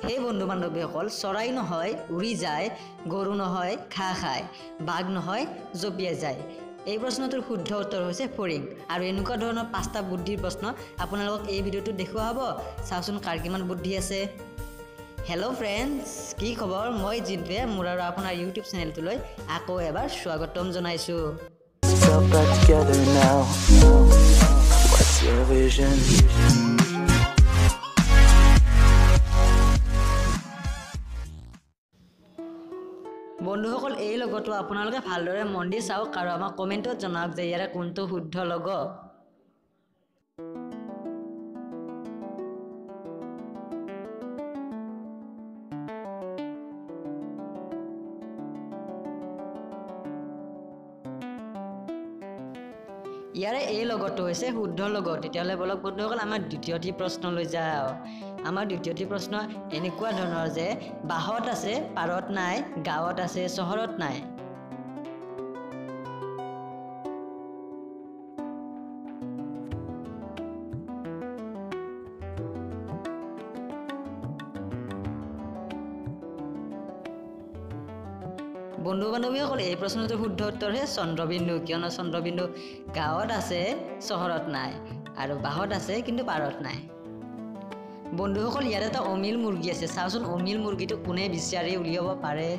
হে বন্ধু বান্ধৱীসকল, চৰাই নহয় উৰি যায়, গৰু নহয় ঘাঁহ খায়, বাঘ নহয় জঁপিয়াই যায়। এই প্ৰশ্নটোৰ শুদ্ধ উত্তৰ হৈছে ফৰিং। আৰু এনেকুৱা ধৰণৰ 5টা বুদ্ধিৰ প্ৰশ্ন আপোনালোকক এই ভিডিঅ'টোত দেখুওৱা হ'ব। চাওচোন কাৰ কিমান বুদ্ধি আছে। হেল্ল' ফ্ৰেণ্ডছ, কি খবৰ? মই জিন্তুৱে মোৰ আৰু আপোনাৰ ইউটিউব চেনেলটোলৈ আকৌ এবাৰ স্বাগতম জনাইছোঁ। বন্ধুসকল, এই লগতো আপোনালোকে ভালদৰে মন দি চাওক আৰু আমাক কমেণ্টত জনাওক যে ইয়াৰে কোনটো শুদ্ধ লগ। ইয়াৰে এই লগটো হৈছে শুদ্ধ লগ। তেতিয়াহ'লে বলক বন্ধুসকল, আমাৰ দ্বিতীয়টি প্ৰশ্নলৈ যাওঁ। আমাৰ দ্বিতীয়টি প্ৰশ্ন এনেকুৱা ধৰণৰ যে বাঁহত আছে পাৰত নাই, গাঁৱত আছে চহৰত নাই। বন্ধু বান্ধৱীসকল, এই প্ৰশ্নটোৰ শুদ্ধ উত্তৰ হৈছে চন্দ্ৰবিন্দু। কিয়নো চন্দ্ৰবিন্দু গাঁৱত আছে চহৰত নাই, আৰু বাঁহত আছে কিন্তু পাৰত নাই। বন্ধুসকল, ইয়াত এটা অমিল মুৰ্গী আছে। চাওচোন অমিল মুৰ্গীটো কোনে বিচাৰি উলিয়াব পাৰে।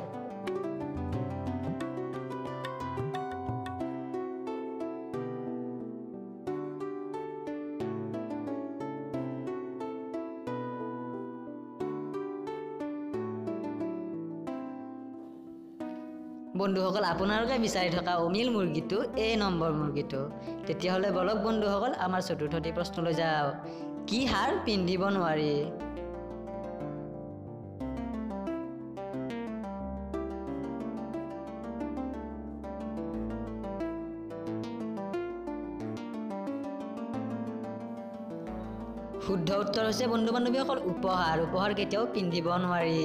বন্ধুসকল, আপোনালোকে বিচাৰি থকা অমিল মুৰ্গীটো এই নম্বৰ মুৰ্গীটো। তেতিয়াহ'লে বলক বন্ধুসকল, আমাৰ চতুৰ্থটি প্ৰশ্নলৈ যাওঁ। কি হাৰ পিন্ধিব নোৱাৰি? শুদ্ধ উত্তৰ হৈছে বন্ধু বান্ধৱীসকল উপহাৰ। উপহাৰ কেতিয়াও পিন্ধিব নোৱাৰি।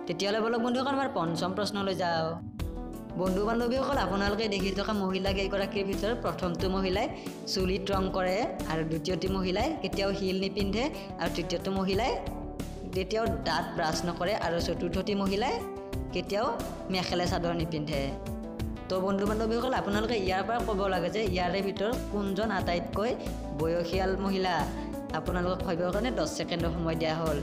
তেতিয়াহ'লে বলক বন্ধুসকল, আমাৰ পঞ্চম প্ৰশ্নলৈ যাওঁ। বন্ধু বান্ধৱীসকল, আপোনালোকে দেখি থকা মহিলা কেইগৰাকীৰ ভিতৰত প্ৰথমটো মহিলাই চুলিত ৰং কৰে, আৰু দ্বিতীয়টি মহিলাই কেতিয়াও হিল নিপিন্ধে, আৰু তৃতীয়টো মহিলাই কেতিয়াও দাঁত ব্ৰাছ নকৰে, আৰু চতুৰ্থটি মহিলাই কেতিয়াও মেখেলা চাদৰ নিপিন্ধে। তো বন্ধু বান্ধৱীসকল, আপোনালোকে ইয়াৰ পৰা ক'ব লাগে যে ইয়াৰে ভিতৰত কোনজন আটাইতকৈ বয়সীয়াল মহিলা। আপোনালোকক ভাবিবৰ কাৰণে 10 ছেকেণ্ডৰ সময় দিয়া হ'ল।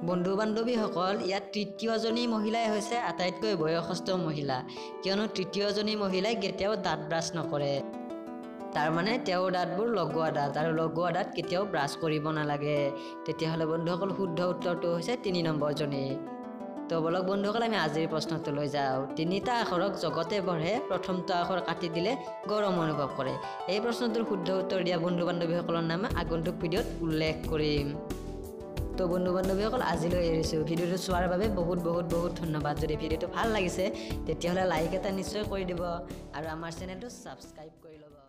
বন্ধু বান্ধৱীসকল, ইয়াত তৃতীয়জনী মহিলাই হৈছে আটাইতকৈ বয়সস্থ মহিলা। কিয়নো তৃতীয়জনী মহিলাই কেতিয়াও দাঁত ব্ৰাছ নকৰে। তাৰমানে তেওঁৰ দাঁতবোৰ লগোৱা দাঁত, আৰু লগোৱা দাঁত কেতিয়াও ব্ৰাছ কৰিব নালাগে। তেতিয়াহ'লে বন্ধুসকল, শুদ্ধ উত্তৰটো হৈছে 3 নম্বৰজনী। তো বলক বন্ধুসকল, আমি আজিৰ প্ৰশ্নটোলৈ যাওঁ। 3টা আখৰক জগতে পঢ়ে, প্ৰথমটো আখৰ কাটি দিলে গৰম অনুভৱ কৰে। এই প্ৰশ্নটোৰ শুদ্ধ উত্তৰ দিয়া বন্ধু বান্ধৱীসকলৰ নাম আগন্তুক ভিডিঅ'ত উল্লেখ কৰিম। তো বন্ধু বান্ধৱীসকল, আজিলৈ এৰিছোঁ। ভিডিঅ'টো চোৱাৰ বাবে বহুত বহুত বহুত ধন্যবাদ। যদি ভিডিঅ'টো ভাল লাগিছে তেতিয়াহ'লে লাইক এটা নিশ্চয় কৰি দিব, আৰু আমাৰ চেনেলটো ছাবস্ক্ৰাইব কৰি ল'ব।